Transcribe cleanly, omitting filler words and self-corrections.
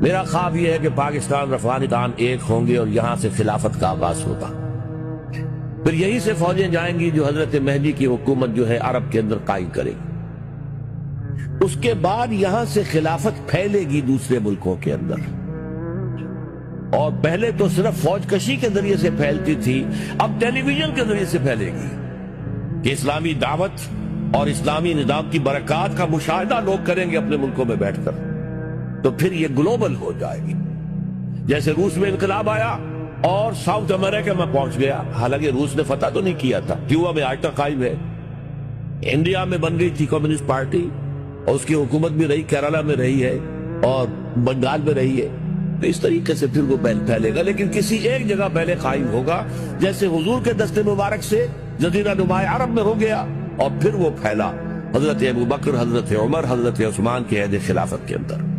मेरा ख्वाब यह है कि पाकिस्तान और अफगानिस्तान एक होंगे और यहां से खिलाफत का आगाज होगा। फिर यहीं से फौजें जाएंगी जो हजरत मेहदी की हुकूमत जो है अरब के अंदर कायम करेगी। उसके बाद यहां से खिलाफत फैलेगी दूसरे मुल्कों के अंदर। और पहले तो सिर्फ फौज कशी के जरिए से फैलती थी, अब टेलीविजन के जरिए से फैलेगी कि इस्लामी दावत और इस्लामी निजाम की बरकत का मुशाहिदा लोग करेंगे अपने मुल्कों में बैठकर। तो फिर ये ग्लोबल हो जाएगी। जैसे रूस में इनकलाब आया और साउथ अमेरिका में पहुंच गया, हालांकि रूस ने फतह तो नहीं किया था, क्यूबा में आज तक कायम है। इंडिया में बन गई थी कम्युनिस्ट पार्टी और उसकी हुकूमत भी रही, केरला में रही है और बंगाल में रही है। तो इस तरीके से फिर वो फैलेगा, लेकिन किसी एक जगह पहले कायम होगा। जैसे हुजूर के दस्ते मुबारक से जजीरा नुमाए अरब में हो गया और फिर वो फैला हजरत अबू बकर, हजरत उमर, हजरत उस्मान के अहद खिलाफत के अंदर।